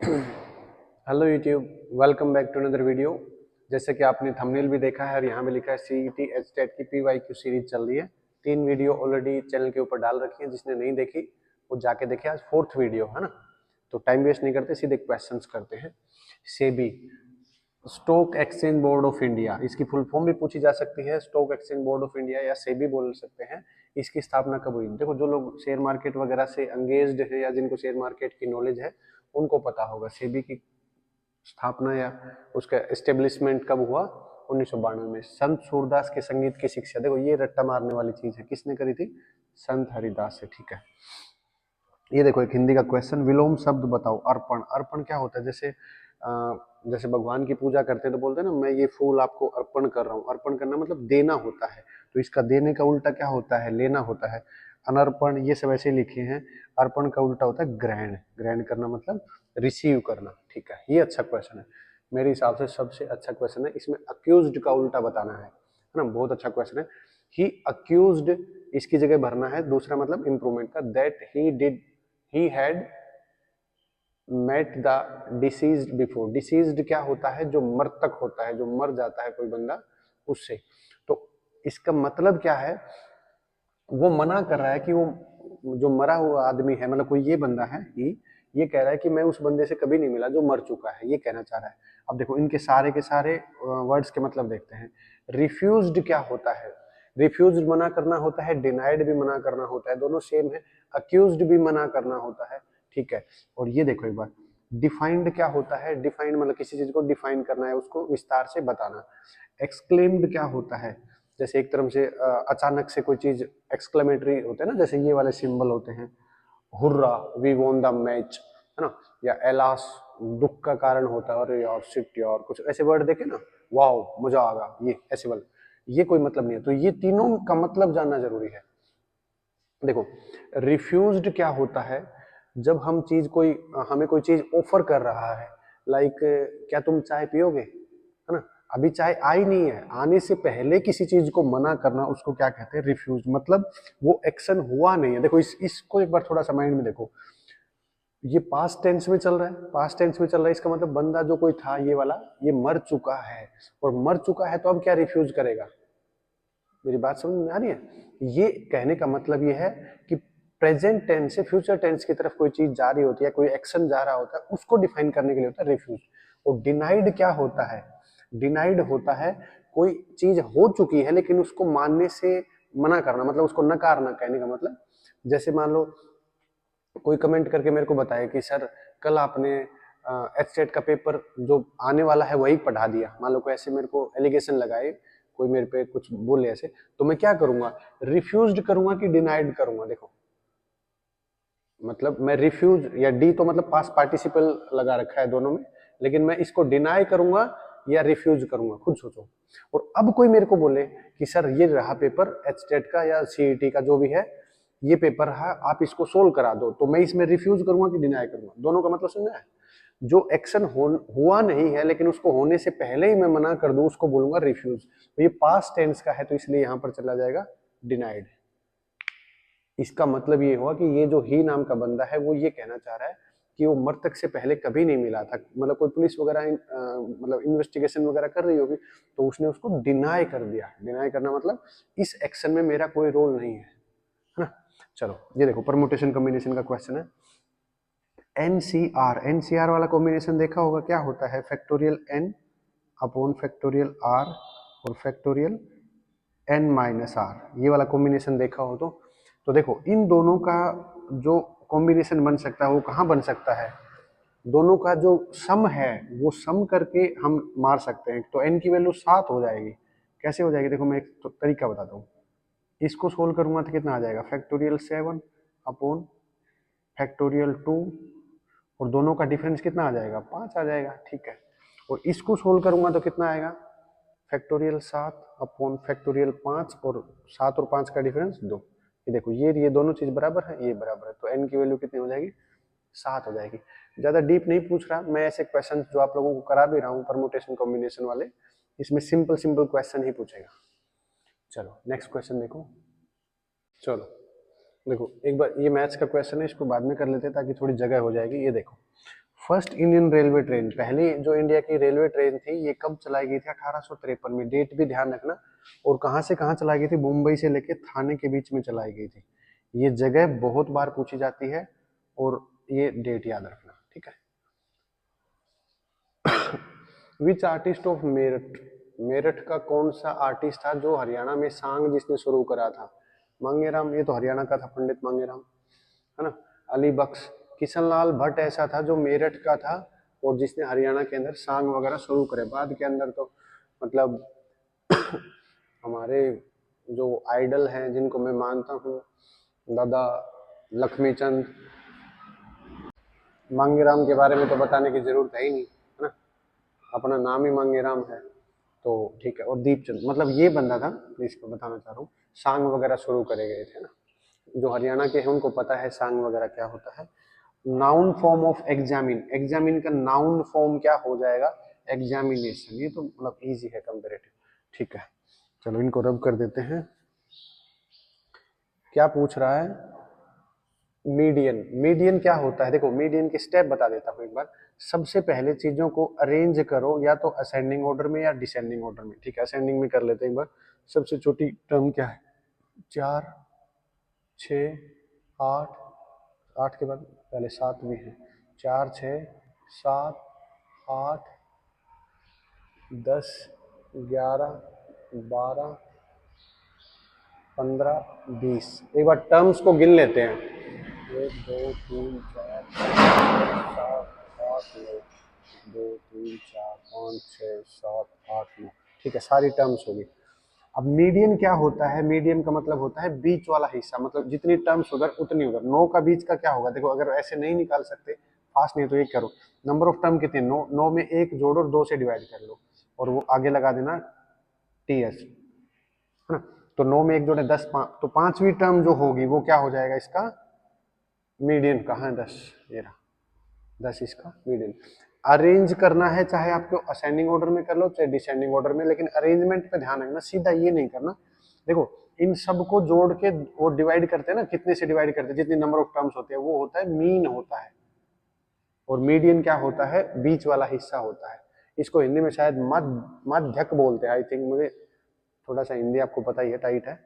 Hello YouTube, welcome back to another video. जैसे कि आपने थंबनेल भी देखा है और यहाँ भी लिखा है सीईटी एचटेट की पीवाईक्यू सीरीज चल रही है। 3 वीडियो ऑलरेडी चैनल के ऊपर डाल रखी है, जिसने नहीं देखी वो जाके देखे। आज 4th वीडियो है ना, तो टाइम वेस्ट नहीं करते, सीधे क्वेश्चंस करते हैं। SEBI, stock exchange board of India, इसकी फुल फॉर्म भी पूछी जा सकती है। Stock exchange board of India या सेबी बोल सकते हैं। इसकी स्थापना कब हुई? देखो, जो लोग शेयर मार्केट वगैरह से एंगेज्ड है या जिनको शेयर मार्केट की नॉलेज है उनको पता होगा सेबी की स्थापना या उसका एस्टेब्लिशमेंट कब हुआ। 1992 में। संत सूरदास के संगीत की शिक्षा, देखो ये रट्टा मारने वाली चीज है, किसने करी थी? संत हरिदास से। ठीक है, ये देखो एक हिंदी का क्वेश्चन, विलोम शब्द बताओ। अर्पण, अर्पण क्या होता है? जैसे भगवान की पूजा करते हैं तो बोलते हैं ना, मैं ये फूल आपको अर्पण कर रहा हूँ। अर्पण करना मतलब देना होता है, तो इसका देने का उल्टा क्या होता है? लेना होता है। अनर्पण, ये सब ऐसे लिखे हैं। अर्पण का उल्टा होता है ग्रहण। ग्रहण करना मतलब रिसीव करना। ठीक है, ये अच्छा क्वेश्चन है, मेरे हिसाब से सबसे अच्छा क्वेश्चन है। इसमें अक्यूज्ड का उल्टा बताना है ना, बहुत अच्छा क्वेश्चन है। ही अक्यूज्ड, इसकी जगह भरना है दूसरा मतलब इंप्रूवमेंट का, that he had met the deceased before. Deceased क्या होता है? जो मृतक होता है, जो मर जाता है कोई बंदा, उससे। तो इसका मतलब क्या है? वो मना कर रहा है कि वो जो मरा हुआ आदमी है, मतलब कोई ये बंदा है ही, ये कह रहा है कि मैं उस बंदे से कभी नहीं मिला जो मर चुका है, ये कहना चाह रहा है। अब देखो इनके सारे के सारे वर्ड्स के मतलब देखते हैं। रिफ्यूज्ड क्या होता है? रिफ्यूज्ड मना करना होता है, डिनाइड भी मना करना होता है, दोनों सेम है। अक्यूज्ड भी मना करना होता है। ठीक है, और ये देखो एक बार, डिफाइंड क्या होता है? डिफाइंड मतलब किसी चीज को डिफाइन करना है, उसको विस्तार से बताना। एक्सक्लेम्ड क्या होता है? जैसे एक तरफ से अचानक से कोई चीज एक्सक्लेमेटरी होते हैं ना, जैसे ये वाले सिंबल होते हैं, hurrah, we won the match, है ना, या एलास, दुख का कारण होता है, और यार शिट यार, कुछ ऐसे वर्ड देखे ना, वाओ मजा आ गया, ये ऐसे वर्ड, ये कोई मतलब नहीं है। तो ये तीनों का मतलब जानना जरूरी है। देखो, रिफ्यूज्ड क्या होता है? जब हम चीज कोई हमें कोई चीज ऑफर कर रहा है, लाइक क्या तुम चाय पियोगे, है ना, अभी चाय आई नहीं है, आने से पहले किसी चीज को मना करना, उसको क्या कहते हैं? रिफ्यूज। मतलब वो एक्शन हुआ नहीं है। देखो इसको एक बार थोड़ा सा माइंड में देखो, ये पास्ट टेंस में चल रहा है, पास्ट टेंस में चल रहा है, इसका मतलब बंदा जो कोई था ये वाला, ये मर चुका है, और मर चुका है तो अब क्या रिफ्यूज करेगा? मेरी बात समझ में आ रही है? ये कहने का मतलब ये है कि प्रेजेंट टेंस से फ्यूचर टेंस की तरफ कोई चीज जा रही होती है, कोई एक्शन जा रहा होता है, उसको डिफाइन करने के लिए होता है रिफ्यूज। और डिनाइड क्या होता है? डिनाइड होता है कोई चीज हो चुकी है लेकिन उसको मानने से मना करना, मतलब उसको नकारना, कहने का मतलब। जैसे मान लो कोई कमेंट करके मेरे को बताए कि सर कल आपने एचटेट का पेपर जो आने वाला है वही पढ़ा दिया, मान लो कोई ऐसे मेरे को एलिगेशन लगाए, कोई मेरे पे कुछ बोले ऐसे, तो मैं क्या करूंगा? रिफ्यूज्ड करूंगा कि डिनाइड करूंगा? देखो, मतलब मैं रिफ्यूज या डी तो मतलब पास पार्टिसिपल लगा रखा है दोनों में, लेकिन मैं इसको डिनाई करूंगा या रिफ्यूज करूंगा, खुद सोचो। और अब कोई मेरे को बोले कि सर ये रहा पेपर एचटेट का या सीईटी का जो भी है, ये पेपर है, आप इसको सोल्व करा दो, तो मैं इसमें रिफ्यूज करूंगा कि डिनाई करूंगा? दोनों का मतलब समझा है? जो एक्शन हुआ नहीं है लेकिन उसको होने से पहले ही मैं मना कर दूं, उसको बोलूंगा रिफ्यूज। तो ये पास्ट टेंस का है, तो इसलिए यहां पर चला जाएगा डिनाइड। इसका मतलब ये हुआ कि ये जो ही नाम का बंदा है वो ये कहना चाह रहा है कि वो मृतक से पहले कभी नहीं मिला था, मतलब कोई पुलिस वगैरह मतलब इन्वेस्टिगेशन वगैरह कर रही होगी, तो उसने उसको डिनाई कर दिया। डिनाई करना मतलब इस एक्शन में मेरा कोई रोल नहीं है ना। चलो ये देखो, परमुटेशन कॉम्बिनेशन का क्वेश्चन है। एनसीआर, एनसीआर वाला कॉम्बिनेशन देखा होगा, क्या होता है? Factorial n upon factorial r और फैक्टोरियल एन माइनस आर, ये वाला कॉम्बिनेशन देखा हो तो देखो इन दोनों का जो कॉम्बिनेशन बन सकता है वो कहाँ बन सकता है? दोनों का जो सम है वो सम करके हम मार सकते हैं, तो एन की वैल्यू 7 हो जाएगी। कैसे हो जाएगी? देखो मैं एक तो तरीका बताता हूँ। इसको सोल्व करूंगा तो कितना आ जाएगा? फैक्टोरियल 7 अपॉन फैक्टोरियल 2, और दोनों का डिफरेंस कितना आ जाएगा? 5 आ जाएगा। ठीक है, और इसको सोल्व करूंगा तो कितना आएगा? फैक्टोरियल 7 अपॉन फैक्टोरियल 5, और 7 और 5 का डिफरेंस 2। ये देखो ये दोनों चीज बराबर है, ये बराबर है, तो एन की वैल्यू कितनी हो जाएगी? 7 हो जाएगी। ज्यादा डीप नहीं पूछ रहा मैं, ऐसे क्वेश्चन जो आप लोगों को करा भी रहा हूँ परमुटेशन कॉम्बिनेशन वाले, इसमें सिंपल सिंपल क्वेश्चन ही पूछेगा। चलो नेक्स्ट क्वेश्चन देखो। चलो देखो एक बार, ये मैथ्स का क्वेश्चन है, इसको बाद में कर लेते हैं ताकि थोड़ी जगह हो जाएगी। ये देखो, फर्स्ट इंडियन रेलवे ट्रेन, पहली जो इंडिया की रेलवे ट्रेन थी ये कब चलाई गई थी? 1853 में। डेट भी ध्यान रखना। और कहाँ से कहाँ चलाई गई थी? मुंबई से लेके थाने के बीच में चलाई गई थी। ये जगह बहुत बार पूछी जाती है और ये डेट याद रखना, ठीक है। विच आर्टिस्ट ऑफ मेरठ, मेरठ का कौन सा आर्टिस्ट था जो हरियाणा में सांग जिसने शुरू करा था? मांगेराम, ये तो हरियाणा का था, पंडित मांगेराम, है ना। अली बख्श, किशनलाल भट्ट ऐसा था जो मेरठ का था और जिसने हरियाणा के अंदर सांग वगैरह शुरू करे। बाद के अंदर तो मतलब हमारे जो आइडल हैं जिनको मैं मानता हूँ, दादा लक्ष्मीचंद, मांगेराम के बारे में तो बताने की जरूरत है ही नहीं, है ना, अपना नाम ही मांगेराम है, तो ठीक है। और दीपचंद, मतलब ये बंदा था, इसको बताना चाह रहा हूँ, सांग वगैरह शुरू करे गए थे ना। जो हरियाणा के हैं उनको पता है सांग वगैरह क्या होता है। Noun form of examine, examine का नाउन फॉर्म क्या हो जाएगा? एग्जामिनेशन। ये तो मतलब इजी है कंपेरेटिव, ठीक है। चलो इनको रब कर देते हैं। क्या पूछ रहा है? मीडियन, मीडियन क्या होता है? देखो मीडियन के स्टेप बता देता हूँ एक बार। सबसे पहले चीजों को अरेंज करो या तो असेंडिंग ऑर्डर में या डिसेंडिंग ऑर्डर में, ठीक है। असेंडिंग में कर लेते हैं एक बार। सबसे छोटी टर्म क्या है? 4, 6, 8, 8 के बाद पहले 7 भी है। 4, 6, 7, 8, 10, 11, 12, 15, 20। एक बार टर्म्स को गिन लेते हैं। 1, 2, 3, 4, 7, 8, 9, 2, 3, 4, 5, 6, 7, 8, 9, ठीक है, सारी टर्म्स होगी। अब मीडियन क्या होता है? मीडियन का मतलब होता है बीच वाला हिस्सा, मतलब जितनी टर्म्स उधर उतनी उधर। 9 का बीच का क्या होगा? देखो अगर ऐसे नहीं निकाल सकते फास्ट नहीं तो एक करो, नंबर ऑफ टर्म कितने? 9, 9 में 1 जोड़ो और 2 से डिवाइड कर लो और वो आगे लगा देना TH, है ना। तो 9 में 1 जोड़े 10, 5, तो पांचवी टर्म जो होगी वो क्या हो जाएगा इसका? मीडियन। कहाँ है? 10, ये रहा 10 इसका मीडियन। अरेंज करना है चाहे आपको असेंडिंग ऑर्डर में कर लो चाहे डिसेंडिंग ऑर्डर में, लेकिन अरेंजमेंट पे ध्यान रखना, सीधा ये नहीं करना। देखो इन सबको जोड़ के वो डिवाइड करते हैं ना, कितने से डिवाइड करते हैं? जितनी नंबर ऑफ टर्म्स होते हैं वो होता है मीन होता है। और मीडियन क्या होता है? बीच वाला हिस्सा होता है। इसको हिंदी में शायद मध्यक बोलते हैं, आई थिंक। मुझे थोड़ा सा हिंदी आपको पता ही है, टाइट है।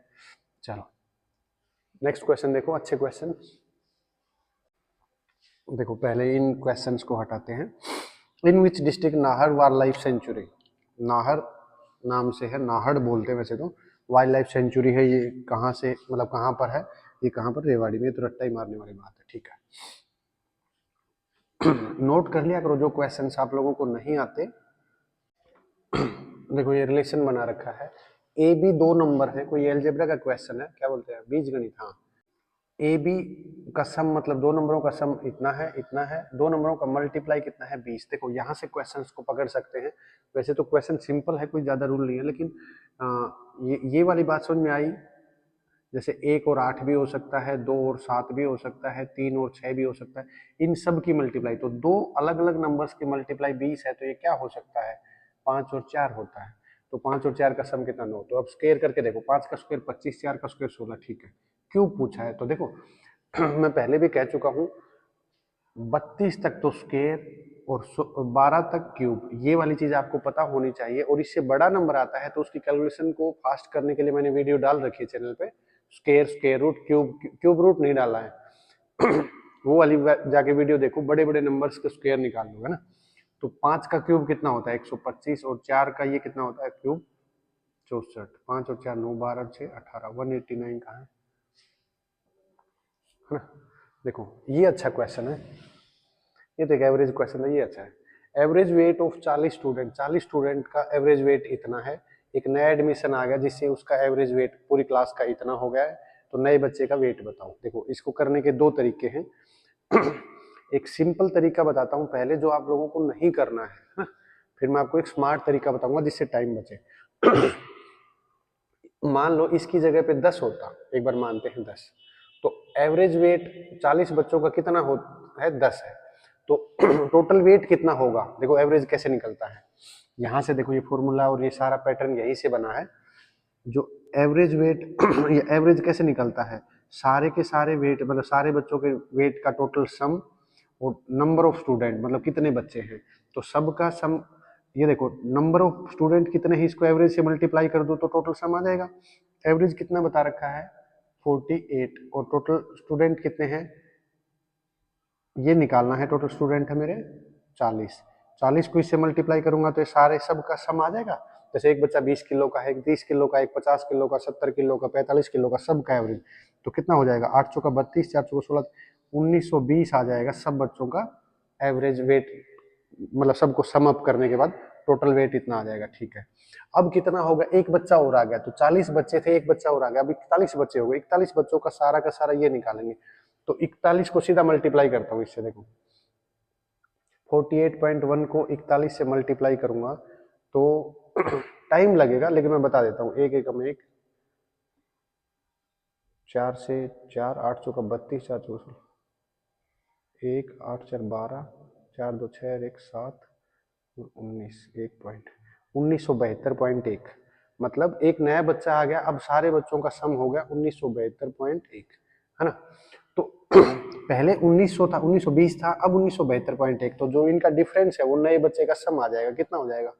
चलो नेक्स्ट क्वेश्चन देखो, अच्छे क्वेश्चन देखो। पहले इन क्वेश्चंस को हटाते हैं। In which district Nahar wildlife sanctuary, Nahar नाम से है, नाहर बोलते हैं वैसे तो, वाइल्ड लाइफ सेंचुरी है। ये कहाँ से, मतलब कहाँ पर है? ये कहाँ पर? रेवाड़ी में। तो रट्टा ही मारने वाली बात है, ठीक है। नोट कर लिया करो जो क्वेश्चंस आप लोगों को नहीं आते। देखो ये रिलेशन बना रखा है, ए बी 2 नंबर है, कोई एलजेब्रा का क्वेश्चन है, क्या बोलते हैं, बीजगणित। हाँ, ए बी का सम मतलब 2 नंबरों का सम इतना है, इतना है, 2 नंबरों का मल्टीप्लाई कितना है? 20। देखो यहाँ से क्वेश्चंस को पकड़ सकते हैं। वैसे तो क्वेश्चन सिंपल है, कोई ज्यादा रूल नहीं है, लेकिन ये वाली बात समझ में आई। जैसे 1 और 8 भी हो सकता है, 2 और 7 भी हो सकता है, 3 और 6 भी हो सकता है। इन सब की मल्टीप्लाई, तो 2 अलग अलग नंबर्स की मल्टीप्लाई 20 है, तो ये क्या हो सकता है? 5 और 4 होता है। तो 5 और 4 का सम कितना? 9। तो अब स्क्वायर करके देखो, 5 का स्क्वायर 25, 4 का स्क्वायर 16, ठीक है। क्यूब पूछा है तो देखो मैं पहले भी कह चुका हूँ, 32 तक तो स्क्वायर और 12 तक क्यूब, ये वाली चीज आपको पता होनी चाहिए। और इससे बड़ा नंबर आता है तो उसकी कैलकुलेशन को फास्ट करने के लिए मैंने वीडियो डाल रखी है चैनल पे। Square, square root, cube, cube root नहीं डाला है। वो वाली जाके वीडियो देखो, बड़े बड़े नंबर्स का स्क्वायर निकाल लो, है ना। तो 5 का क्यूब कितना होता है? 125। और 4 का ये कितना होता है क्यूब? 64। 5 और 4 9, 12 6 18, 189 कहाँ है ना। देखो ये अच्छा क्वेश्चन है, ये तो एक एवरेज क्वेश्चन है, ये अच्छा है। Average weight of 40 student, 40 student का एवरेज वेट इतना है। एक नया एडमिशन आ गया जिससे उसका एवरेज वेट पूरी क्लास का इतना हो गया है, तो नए बच्चे का वेट बताओ। देखो इसको करने के 2 तरीके हैं। एक सिंपल तरीका बताता हूँ पहले, जो आप लोगों को नहीं करना है ना। फिर मैं आपको एक स्मार्ट तरीका बताऊंगा जिससे टाइम बचे। मान लो इसकी जगह पे 10 होता, एक बार मानते हैं 10, तो एवरेज वेट 40 बच्चों का कितना है? 10 है। तो टोटल वेट कितना होगा? देखो एवरेज कैसे निकलता है, यहां से देखो ये फॉर्मूला और ये सारा पैटर्न यहीं से बना है। जो एवरेज वेट ये एवरेज कैसे निकलता है? सारे के सारे वेट, मतलब सारे बच्चों के वेट का टोटल सम और नंबर ऑफ स्टूडेंट मतलब कितने बच्चे हैं, तो सबका सम, ये देखो नंबर ऑफ स्टूडेंट कितने हैं, इसको एवरेज से मल्टीप्लाई कर दो तो टोटल सम आ जाएगा। एवरेज कितना बता रखा है 48 और टोटल स्टूडेंट कितने हैं ये निकालना है, टोटल स्टूडेंट है मेरे 40। 40 को इससे मल्टीप्लाई करूंगा तो ये सारे सब का सम आ जाएगा। जैसे एक बच्चा 20 किलो का है, एक 30 किलो का, एक 50 किलो का, 70 किलो का, 45 किलो का, सब का एवरेज तो कितना हो जाएगा 8 चौका 32, 4 चौका 16, 1920 आ जाएगा सब बच्चों का एवरेज वेट, मतलब सबको सम अप करने के बाद टोटल वेट इतना आ जाएगा। ठीक है, अब कितना होगा, एक बच्चा और आ गया, तो 40 बच्चे थे, एक बच्चा और आ गया, अब 41 बच्चे हो गए। 41 बच्चों का सारा ये निकालेंगे, तो 41 को सीधा मल्टीप्लाई करता हूँ इससे, देखो 48.1 को 41 से मल्टीप्लाई करूंगा तो टाइम लगेगा, लेकिन मैं बता देता हूँ, एक एकम एक, 4 से 4, 8 चौका 32, 4 चौका 1, 8 4 12, 4 2 6 1 7, 19, 1 पॉइंट 1972.1, मतलब एक नया बच्चा आ गया, अब सारे बच्चों का सम हो गया 1972.1, है ना। तो पहले 1900 था, 1920 था, अब 1972.1, तो जो इनका डिफरेंस है वो नए बच्चे का सम आ जाएगा, कितना हो जाएगा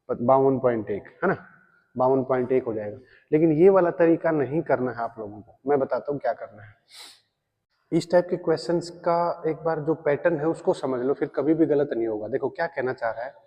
52.1, है ना, 52.1 हो जाएगा। लेकिन ये वाला तरीका नहीं करना है आप लोगों को, मैं बताता हूँ क्या करना है। इस टाइप के क्वेश्चंस का एक बार जो पैटर्न है उसको समझ लो, फिर कभी भी गलत नहीं होगा। देखो क्या कहना चाह रहा है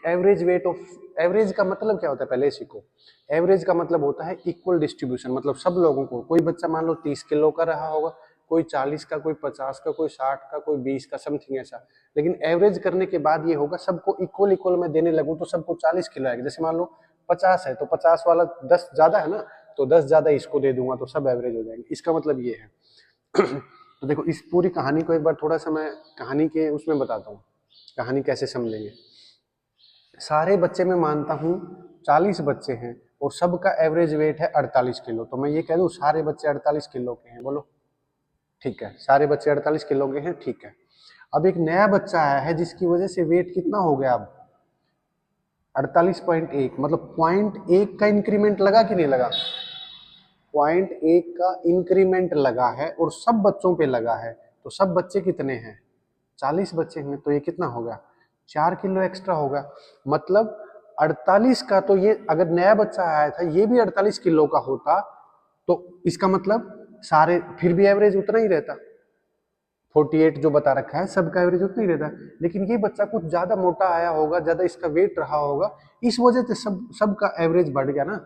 एवरेज वेट ऑफ, एवरेज का मतलब क्या होता है पहले सीखो। एवरेज का मतलब होता है इक्वल डिस्ट्रीब्यूशन, मतलब सब लोगों को, कोई बच्चा मान लो 30 किलो का रहा होगा, कोई 40 का, कोई 50 का, कोई 60 का, कोई 20 का, समथिंग ऐसा। लेकिन एवरेज करने के बाद ये होगा सबको इक्वल इक्वल में देने लगूं तो सबको 40 किलो आएगा। जैसे मान लो 50 है तो 50 वाला 10 ज्यादा है ना, तो 10 ज्यादा इसको दे दूंगा तो सब एवरेज हो जाएंगे, इसका मतलब ये है। तो देखो इस पूरी कहानी को एक बार थोड़ा सा मैं कहानी के उसमें बताता हूँ, कहानी कैसे समझेंगे। सारे बच्चे मैं मानता हूँ 40 बच्चे हैं और सबका एवरेज वेट है 48 किलो, तो मैं ये कह दूँ सारे बच्चे 48 किलो के हैं, बोलो ठीक है, सारे बच्चे 48 किलो के हैं, ठीक है। अब एक नया बच्चा आया है जिसकी वजह से वेट कितना हो गया अब 48.1, मतलब 0.1 का इंक्रीमेंट लगा कि नहीं लगा, 0.1 का इंक्रीमेंट लगा है और सब बच्चों पे लगा है, तो सब बच्चे कितने हैं 40 बच्चे हैं, तो ये कितना होगा 4 किलो एक्स्ट्रा होगा। मतलब 48 का, तो ये अगर नया बच्चा आया था ये भी 48 किलो का होता तो इसका मतलब सारे फिर भी एवरेज उतना ही रहता, 48 जो बता रखा है सबका एवरेज उतना ही रहता। लेकिन ये बच्चा कुछ ज्यादा मोटा आया होगा, ज्यादा इसका वेट रहा होगा, इस वजह से सबका एवरेज बढ़ गया ना।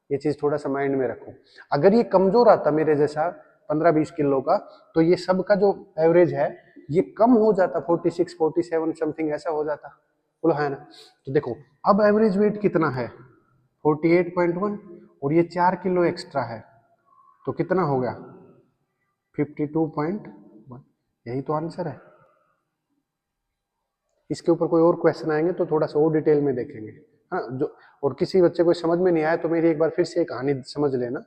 ये चीज थोड़ा सा माइंड में रखो। अगर ये कमजोर आता मेरे जैसा 15-20 किलो का, तो ये सबका जो एवरेज है ये कम हो जाता, 46 47 समथिंग ऐसा हो जाता, बोलो है ना। तो देखो अब एवरेज वेट कितना है 48.1 और ये 4 किलो एक्स्ट्रा है, तो कितना हो गया 52.1, यही तो आंसर है। इसके ऊपर कोई और क्वेश्चन आएंगे तो थोड़ा सा और डिटेल में देखेंगे, हाँ जो, और किसी बच्चे को समझ में नहीं आया तो मेरी एक बार फिर से कहानी समझ लेना,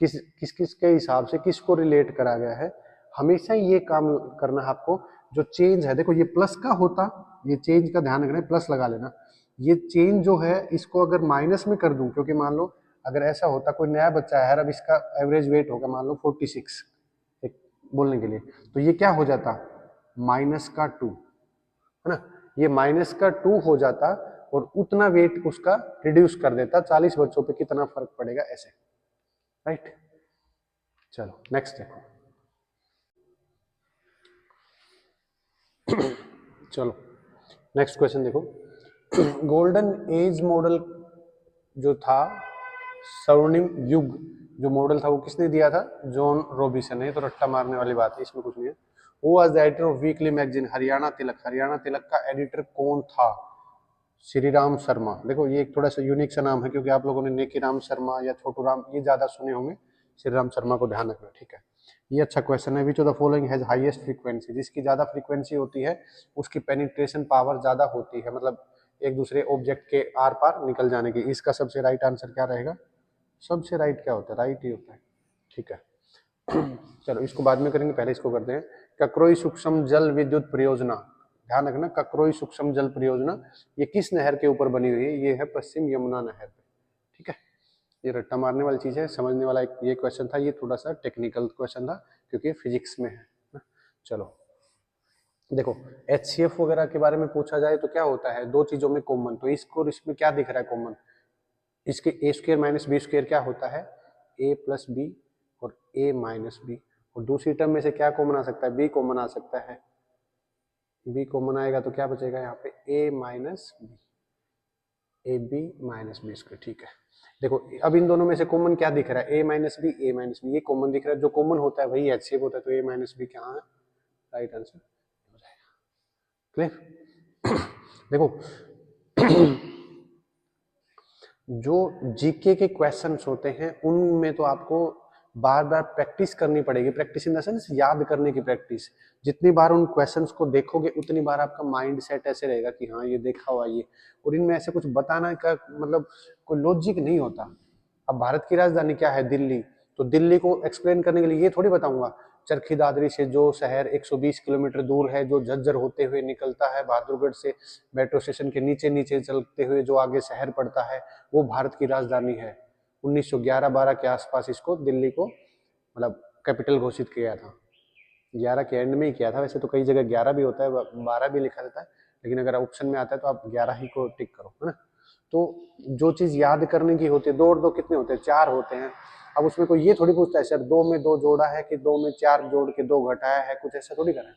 किस किस किस के हिसाब से किसको रिलेट करा गया है। हमेशा ये काम करना है आपको, जो चेंज है देखो ये प्लस का होता, ये चेंज का ध्यान रखना, प्लस लगा लेना। ये चेंज जो है इसको अगर माइनस में कर दूं, क्योंकि मान लो अगर ऐसा होता कोई नया बच्चा है, अब इसका एवरेज वेट होगा मान लो 46 एक बोलने के लिए, तो ये क्या हो जाता -2, है ना, ये -2 हो जाता और उतना वेट उसका रिड्यूस कर देता, 40 बच्चों पे कितना फर्क पड़ेगा ऐसे, राइट। चलो नेक्स्ट देखो। चलो नेक्स्ट क्वेश्चन देखो। गोल्डन एज मॉडल जो था, स्वर्णिम युग जो मॉडल था वो किसने दिया था, जॉन रॉबिसन ने, तो रट्टा मारने वाली बात है इसमें कुछ नहीं है। वो was the editor of weekly magazine Haryana Tilak, Haryana Tilak का एडिटर कौन था, श्री राम शर्मा। देखो ये एक थोड़ा सा यूनिक सा नाम है, क्योंकि आप लोगों ने नेकी राम शर्मा या छोटू राम ये ज्यादा सुने होंगे, श्री राम शर्मा को ध्यान रखना, ठीक है। ये अच्छा क्वेश्चन है। Which of the following has highest frequency, जिसकी ज्यादा फ्रीक्वेंसी होती है उसकी पेनिट्रेशन पावर ज्यादा होती है, मतलब एक दूसरे ऑब्जेक्ट के आर पार निकल जाने की। इसका सबसे राइट आंसर क्या रहेगा, सबसे राइट क्या होता है, राइट ही होता है, ठीक है। चलो इसको बाद में करेंगे, पहले इसको करते हैं। ककरोई सूक्ष्म जल विद्युत परियोजना, ध्यान रखना ककरोई सूक्ष्म जल परियोजना ये किस नहर के ऊपर बनी हुई है, ये है पश्चिम यमुना नहर पे, ठीक है। ये रट्टा मारने वाली चीज है, समझने वाला एक ये क्वेश्चन था, ये थोड़ा सा टेक्निकल क्वेश्चन था क्योंकि फिजिक्स में है। चलो देखो, HCF वगैरह के बारे में पूछा जाए तो क्या होता है, दो चीजों में कॉमन, तो इसको और इसमें क्या दिख रहा है कॉमन, इसके ए स्क्र माइनस बी स्क्र क्या होता है, ए प्लस बी और ए माइनस बी, और दूसरी टर्म में से क्या कॉमन आ सकता है, बी कॉमन आ सकता है, बी कॉमन आएगा तो क्या बचेगा यहाँ पे A minus B, A B minus B square, ठीक है। देखो अब इन दोनों में से कॉमन क्या दिख रहा है, ए माइनस बी, ए माइनस बी, ये कॉमन दिख रहा है, जो कॉमन होता है वही HCF होता है, तो ए माइनस बी क्या है राइट आंसर हो जाएगा। क्लियर? देखो जो जीके के क्वेश्चंस होते हैं उनमें तो आपको बार बार प्रैक्टिस करनी पड़ेगी, प्रैक्टिस इन द सेंस याद करने की प्रैक्टिस, जितनी बार उन क्वेश्चंस को देखोगे उतनी बार आपका माइंड सेट ऐसे रहेगा कि हाँ ये देखा हुआ ये, और इनमें ऐसे कुछ बताना का मतलब कोई लॉजिक नहीं होता। अब भारत की राजधानी क्या है, दिल्ली, तो दिल्ली को एक्सप्लेन करने के लिए ये थोड़ी बताऊंगा चरखी दादरी से जो शहर 120 किलोमीटर दूर है, जो झज्जर होते हुए निकलता है बहादुरगढ़ से मेट्रो स्टेशन के नीचे नीचे चलते हुए जो आगे शहर पड़ता है, वो भारत की राजधानी है। 1911-12 के आसपास इसको दिल्ली को मतलब कैपिटल घोषित किया था, 11 के एंड में ही किया था, वैसे तो कई जगह 11 भी होता है, 12 भी लिखा रहता है, लेकिन अगर ऑप्शन में आता है तो आप 11 ही को टिक करो, है ना। तो जो चीज याद करने की होती है, दो और दो कितने होते हैं, 4 होते हैं। अब उसमें कोई ये थोड़ी पूछता है सर 2 में 2 जोड़ा है कि 2 में 4 जोड़ के 2 घटाया है, कुछ ऐसा थोड़ी करा है।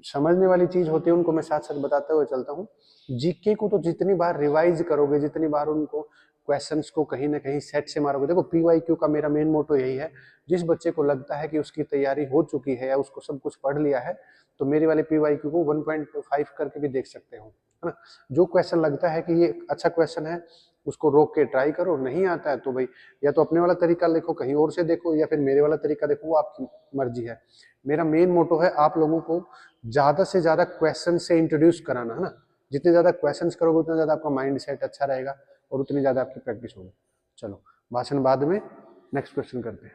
समझने वाली चीज होती है, उनको मैं साथ साथ बताते हुए चलता हूँ। जीके को तो जितनी बार रिवाइज करोगे, जितनी बार उनको क्वेश्चंस को कहीं ना कहीं सेट से मारोगे, देखो PYQ का मेरा मेन मोटो यही है, जिस बच्चे को लगता है कि उसकी तैयारी हो चुकी है या उसको सब कुछ पढ़ लिया है, तो मेरी वाले PYQ को 1.5 करके भी देख सकते हो, है ना। जो क्वेश्चन लगता है कि ये अच्छा क्वेश्चन है, उसको रोक के ट्राई करो, नहीं आता है तो भाई या तो अपने वाला तरीका लिखो, कहीं और से देखो, या फिर मेरे वाला तरीका देखो, वो आपकी मर्जी है। मेरा मेन मोटो है आप लोगों को ज्यादा से ज्यादा क्वेश्चन से इंट्रोड्यूस कराना, है ना। जितने ज्यादा क्वेश्चंस करोगे उतना ज्यादा आपका माइंड सेट अच्छा रहेगा और उतनी ज्यादा आपकी प्रैक्टिस होगी। चलो भाषण बाद में, नेक्स्ट क्वेश्चन करते हैं।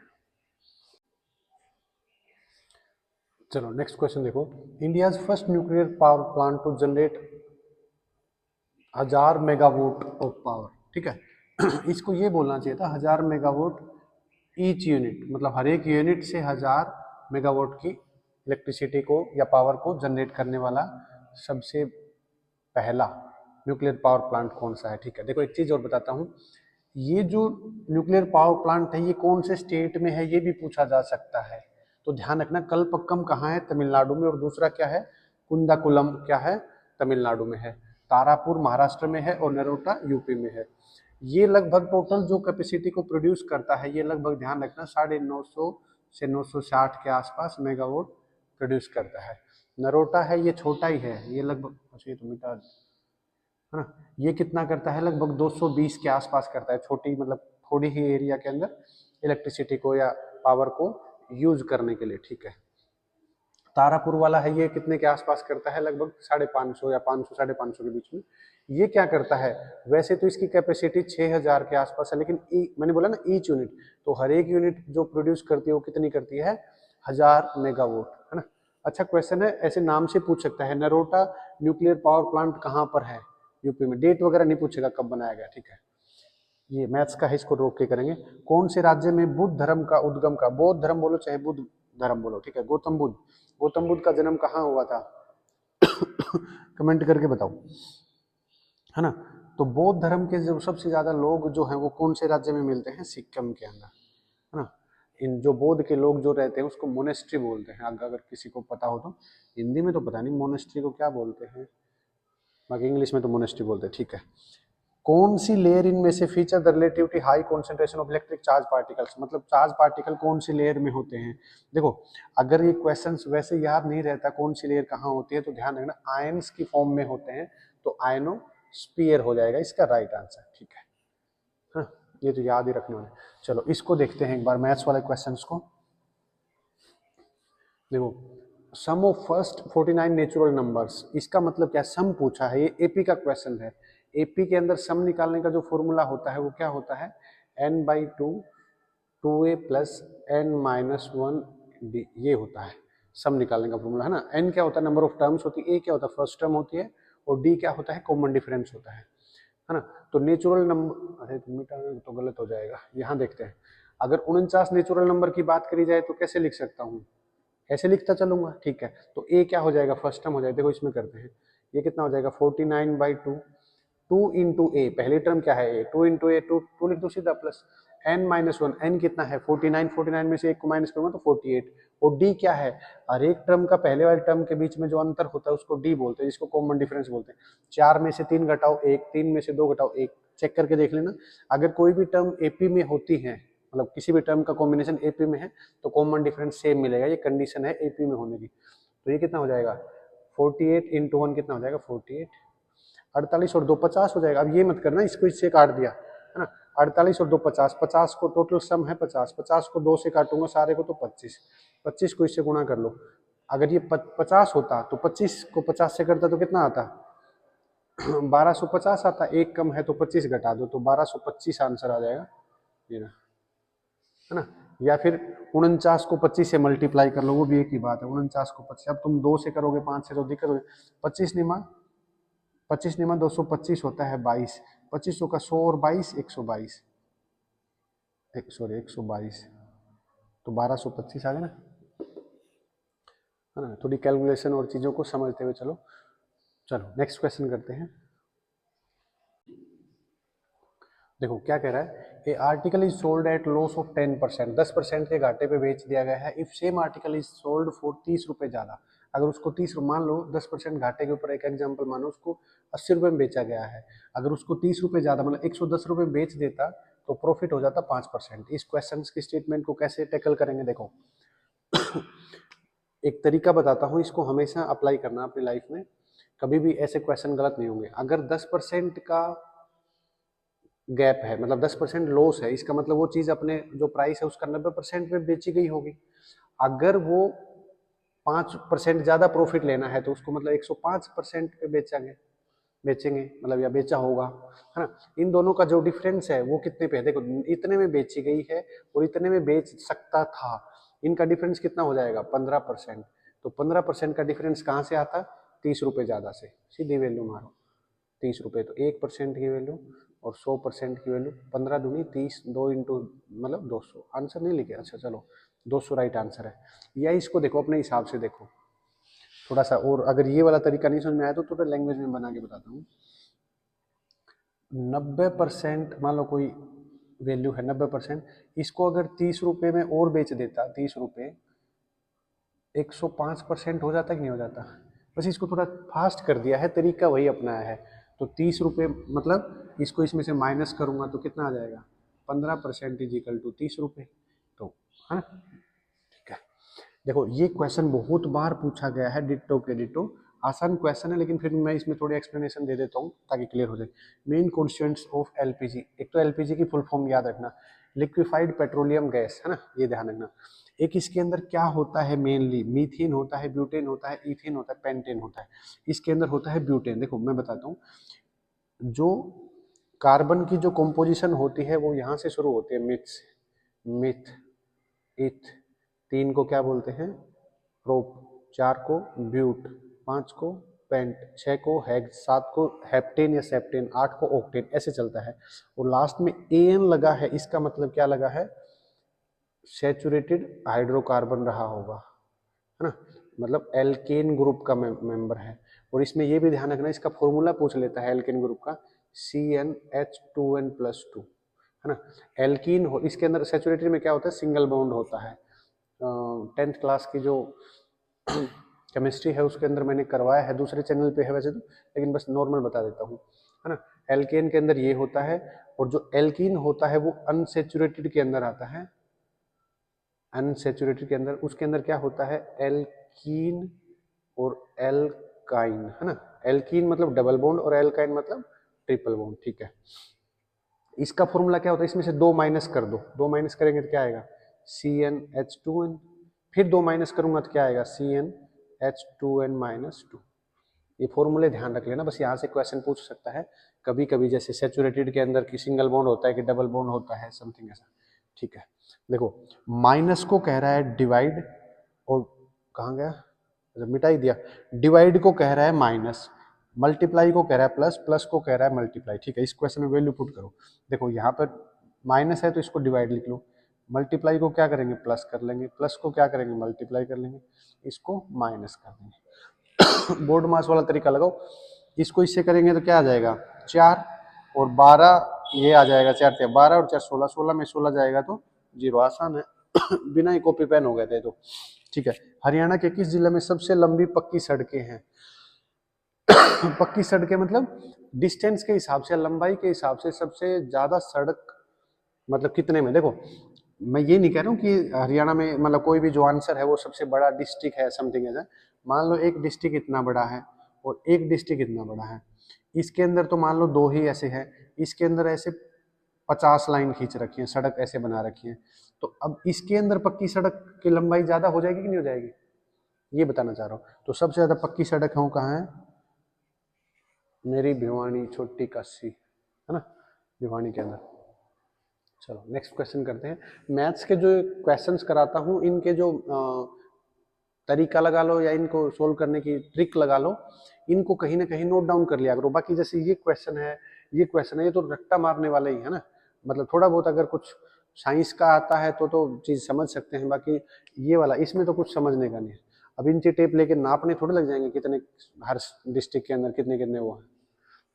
चलो नेक्स्ट क्वेश्चन देखो, India's first nuclear power plant to generate 1000 megawatt of power, ठीक है। इसको ये बोलना चाहिए था 1000 मेगावाट ईच यूनिट, मतलब हर एक यूनिट से 1000 मेगावाट की इलेक्ट्रिसिटी को या पावर को जनरेट करने वाला सबसे पहला न्यूक्लियर पावर प्लांट कौन सा है, ठीक है। देखो एक चीज और बताता हूँ, ये जो न्यूक्लियर पावर प्लांट है ये कौन से स्टेट में है ये भी पूछा जा सकता है, तो ध्यान रखना कलपक्कम कहाँ है, तमिलनाडु में, और दूसरा क्या है, कुंदाकुलम क्या है, तमिलनाडु में है, तारापुर महाराष्ट्र में है, और नरोटा यूपी में है। ये लगभग टोटल जो कैपेसिटी को प्रोड्यूस करता है, ये लगभग ध्यान रखना 950 से 960 के आसपास मेगावाट प्रोड्यूस करता है। नरोटा है ये छोटा ही है, ये लगभग, अच्छा ये तो मीटर है ना, ये कितना करता है, लगभग 220 के आसपास करता है, छोटी मतलब थोड़ी ही एरिया के अंदर इलेक्ट्रिसिटी को या पावर को यूज करने के लिए, ठीक है। तारापुर वाला है ये कितने के आसपास करता है, लगभग 550 या 500 550 के बीच में। ये क्या करता है, वैसे तो इसकी कैपेसिटी 6000 के आसपास है, लेकिन मैंने बोला ना ईच यूनिट, तो हर एक यूनिट जो प्रोड्यूस करती है वो कितनी करती है, 1000 मेगावाट, है ना। अच्छा क्वेश्चन है, ऐसे नाम से पूछ सकता है, नरोटा न्यूक्लियर पावर प्लांट कहाँ पर है, यूपी में, डेट वगैरह नहीं पूछेगा कब बनाया गया, ठीक है। ये मैथ्स का है, इसको रोक के करेंगे। कौन से राज्य में बुद्ध धर्म का उद्गम का, बौद्ध धर्म बोलो चाहे बुद्ध धर्म बोलो, ठीक है, गौतम बुद्ध का जन्म कहाँ हुआ था, कमेंट करके बताओ, है ना। तो बौद्ध धर्म के जो सबसे ज्यादा लोग जो हैं वो कौन से राज्य में मिलते हैं, सिक्किम के अंदर, है ना। इन जो बौद्ध के लोग जो रहते हैं उसको मोनेस्ट्री बोलते हैं, अगर किसी को पता हो तो, हिंदी में तो पता नहीं मोनेस्ट्री को क्या बोलते हैं, बाकी इंग्लिश में तो मोनेस्ट्री बोलते हैं, ठीक है। कौन सी लेयर इनमें से feature the relatively high concentration of electric charge particles, मतलब चार्ज पार्टिकल कौन सी लेयर में होते हैं। देखो अगर ये क्वेश्चंस वैसे याद नहीं रहता कौन सी लेयर कहाँ होती है, तो ध्यान रखना आयंस की फॉर्म में होते हैं, तो आयनोस्फीयर हो जाएगा इसका राइट आंसर, ठीक है। हाँ ये तो याद ही रखने वाले। चलो इसको देखते हैं एक बार मैथ्स वाले क्वेश्चंस को। देखो सम ऑफ फर्स्ट 49 नेचुरल नंबर्स, इसका मतलब क्या, सम पूछा है, ये एपी का क्वेश्चन है। एपी के अंदर सम निकालने का जो फॉर्मूला होता है वो क्या होता है, n/2 2a प्लस n-1d, ये होता है सम निकालने का फॉर्मूला, है ना। n क्या होता है, नंबर ऑफ टर्म्स होती है, a क्या होता है फर्स्ट टर्म होती है, और d क्या होता है कॉमन डिफरेंस होता है ना। तो नेचुरल नंबर, अरे मिटाने तो गलत हो जाएगा, यहाँ देखते हैं। अगर 49 नेचुरल नंबर की बात करी जाए तो कैसे लिख सकता हूँ, ऐसे लिखता चलूंगा, ठीक है। तो ए क्या हो जाएगा, फर्स्ट टर्म हो जाएगा, देखो इसमें करते हैं, ये कितना हो जाएगा 49/2, 2 इंटू ए, पहली टर्म क्या है ए, 2 इंटू ए, टू लिख दो सीधा, प्लस n-1, n कितना है 49, 49 में से एक को माइनस करूंगा तो 48, और डी क्या है, हर एक टर्म का पहले वाले टर्म के बीच में जो अंतर होता है उसको डी बोलते हैं, जिसको कॉमन डिफरेंस बोलते हैं। 4 में से 3 घटाओ 1, 3 में से 2 घटाओ 1, चेक करके देख लेना। अगर कोई भी टर्म एपी में होती है, मतलब किसी भी टर्म का कॉम्बिनेशन एपी में है, तो कॉमन डिफरेंस सेम मिलेगा, ये कंडीशन है एपी में होने की। तो ये कितना हो जाएगा 48 इंटू 1 कितना हो जाएगा 48, 48 और 2 50 हो जाएगा। अब ये मत करना इसको इससे काट दिया, है ना, 48 और 2 50, 50 को टोटल सम है 50, 50 को 2 से काटूंगा सारे को तो 25, 25 को इससे गुणा कर लो। अगर ये 50 होता तो 25 को 50 से करता तो कितना आता 1250 आता, एक कम है तो 25 घटा दो तो 1225 आंसर आ जाएगा, ये ना, है ना। या फिर 49 को 25 से मल्टीप्लाई कर लो, वो भी एक ही बात है, 49 को 25, अब तुम 2 से करोगे 5 से तो दिक्कत होगी। 25 निमा 225 होता है 22, 25 का 100 और 22 122, सॉरी 122, तो 1225 आ गया ना, है ना। थोड़ी कैलकुलेशन और चीज़ों को समझते हुए चलो। चलो नेक्स्ट क्वेश्चन करते हैं। देखो क्या कह रहा है, a article is sold at loss of 10%, 10% के घाटे पे बेच दिया गया है। If same article is sold for 30 रुपये ज़्यादा, अगर उसको 30, मान लो 10% घाटे के ऊपर एक एग्जांपल मानो उसको 80 रुपये में बेचा गया है, अगर उसको 30 रुपये ज़्यादा मतलब 110 रुपये में बेच देता तो प्रॉफिट हो जाता 5%। इस क्वेश्चन की स्टेटमेंट को कैसे टैकल करेंगे, देखो एक तरीका बताता हूँ, इसको हमेशा अप्लाई करना अपनी लाइफ में, कभी भी ऐसे क्वेश्चन गलत नहीं होंगे। अगर 10% का गैप है, मतलब 10% लॉस है, इसका मतलब वो चीज अपने जो प्राइस है उसका 90% में बेची गई होगी। अगर वो 5% ज्यादा प्रॉफिट लेना है तो उसको मतलब 105% पे बेचेंगे मतलब या बेचा होगा, है ना। इन दोनों का जो डिफरेंस है वो कितने पे है, देखो इतने में बेची गई है और इतने में बेच सकता था, इनका डिफरेंस कितना हो जाएगा 15%। तो 15% का डिफरेंस कहाँ से आता, 30 रुपये ज्यादा से, सीधी वैल्यू मारो 30 रुपये, तो 1% की वैल्यू और 100% की वैल्यू, 15 दूनी 30, 2 इंटू मतलब 200, आंसर नहीं लिखे, अच्छा चलो 200 राइट आंसर है। या इसको देखो अपने हिसाब से देखो थोड़ा सा, और अगर ये वाला तरीका नहीं समझ में आया तो थोड़ा लैंग्वेज में बना के बताता हूँ। 90% मान लो कोई वैल्यू है 90%, इसको अगर 30 रुपये में और बेच देता, 30 रुपये 105% हो जाता कि नहीं हो जाता, बस इसको थोड़ा फास्ट कर दिया है, तरीका वही अपनाया है। तो 30 रुपये मतलब इसको इसमें से माइनस करूंगा तो कितना आ जाएगा 15% इज इक्वल टू 30 रुपये, तो है ना, ठीक है। देखो ये क्वेश्चन बहुत बार पूछा गया है, डिट्टो के डिट्टो, आसान क्वेश्चन है लेकिन फिर मैं इसमें थोड़ी एक्सप्लेनेशन दे देता हूँ ताकि क्लियर हो जाए। मेन कॉन्स्टिट्यूएंट्स ऑफ एलपीजी, एक तो एलपीजी की फुल फॉर्म याद रखना, लिक्विफाइड पेट्रोलियम गैस, है ना, ये ध्यान रखना। एक इसके अंदर क्या होता है, मेनली मीथेन होता है, ब्यूटेन होता है, इथेन होता है, पेंटेन होता है। इसके अंदर होता है ब्यूटेन। देखो मैं बताता हूँ, जो कार्बन की जो कंपोजिशन होती है वो यहाँ से शुरू होती है, मिथ से, मिथ, इथ, 3 को क्या बोलते हैं प्रोप, 4 को ब्यूट, 5 को पेंट, 6 को हेक्स, 7 को हेप्टेन या सेप्टेन, 8 को ऑक्टेन, ऐसे चलता है। और लास्ट में एन लगा है, इसका मतलब क्या लगा है, सैचुरेटेड हाइड्रोकार्बन रहा होगा, है ना, मतलब एल्केन ग्रुप का मेंबर है। और इसमें ये भी ध्यान रखना, इसका फॉर्मूला पूछ लेता है एल्केन ग्रुप का, CnH2n+2, है ना। एल्कीन हो, इसके अंदर सैचुरेटेड में क्या होता है, सिंगल बॉन्ड होता है। 10th क्लास की जो केमिस्ट्री है उसके अंदर मैंने करवाया है, दूसरे चैनल पे है वैसे तो, लेकिन बस नॉर्मल बता देता हूँ, है ना। एल्केन के अंदर ये होता है, और जो एल्कीन होता है वो अनसैचुरेटेड के अंदर आता है, अनसैचुरेटेड के अंदर, उसके अंदर क्या होता है एल्कीन और एल्काइन, है ना। एल्कीन मतलब डबल बॉन्ड और एल्काइन मतलब ट्रिपल बॉन्ड, ठीक है। इसका फॉर्मूला क्या होता है, इसमें से 2 माइनस कर दो, 2 माइनस करेंगे तो क्या आएगा CnH2n, फिर 2 माइनस करूंगा तो क्या आएगा CnH2n-2। ये फॉर्मूले ध्यान रख लेना, बस यहाँ से क्वेश्चन पूछ सकता है कभी कभी, जैसे सैचुरेटेड के अंदर की सिंगल बॉन्ड होता है कि डबल बॉन्ड होता है, समथिंग ऐसा, ठीक है। देखो माइनस को कह रहा है डिवाइड, और कहाँ गया, अच्छा मिटा ही दिया, डिवाइड को कह रहा है माइनस, मल्टीप्लाई को कह रहा है प्लस, प्लस को कह रहा है मल्टीप्लाई, ठीक है। इस क्वेश्चन में वैल्यू पुट करो, देखो यहाँ पर माइनस है तो इसको डिवाइड लिख लो, मल्टीप्लाई को क्या करेंगे, प्लस कर लेंगे, प्लस को क्या करेंगे, मल्टीप्लाई कर लेंगे, इसको माइनस कर देंगे। बोर्ड मास वाला तरीका लगाओ, इसको इससे करेंगे तो क्या आ जाएगा 4 और 12, ये आ जाएगा 4 × 12 और 4 16, 16 में 16 जाएगा तो 0, आसान है। बिना ही कॉपी पेन हो गए थे तो। ठीक है, हरियाणा के किस जिले में सबसे लंबी पक्की सड़कें हैं? पक्की सड़कें मतलब डिस्टेंस के हिसाब से, लंबाई के हिसाब से सबसे ज्यादा सड़क मतलब कितने में। देखो मैं ये नहीं कह रहा हूँ कि हरियाणा में मतलब कोई भी जो आंसर है वो सबसे बड़ा डिस्ट्रिक्ट है, समथिंग ऐसा। मान लो एक डिस्ट्रिक्ट इतना बड़ा है और एक डिस्ट्रिक्ट इतना बड़ा है, इसके अंदर तो मान लो 2 ही ऐसे हैं, इसके अंदर ऐसे 50 लाइन खींच रखी है, सड़क ऐसे बना रखी है, तो अब इसके अंदर पक्की सड़क की लंबाई ज्यादा हो जाएगी कि नहीं हो जाएगी, ये बताना चाह रहा हूँ। तो सबसे ज्यादा पक्की सड़क है वो कहाँ है, मेरी भिवानी छोटी काशी, है ना, भिवानी के अंदर। चलो नेक्स्ट क्वेश्चन करते हैं। मैथ्स के जो क्वेश्चंस कराता हूँ इनके जो तरीका लगा लो या इनको सोल्व करने की ट्रिक लगा लो, इनको कहीं ना कहीं नोट डाउन कर लिया करो। बाकी जैसे ये क्वेश्चन है, ये क्वेश्चन है, ये तो रट्टा मारने वाले ही है ना, मतलब थोड़ा बहुत अगर कुछ साइंस का आता है तो चीज समझ सकते हैं, बाकी ये वाला इसमें तो कुछ समझने का नहीं है। अब इंची टेप लेके नापने थोड़े लग जाएंगे कितने हर डिस्ट्रिक्ट के अंदर कितने कितने वो है।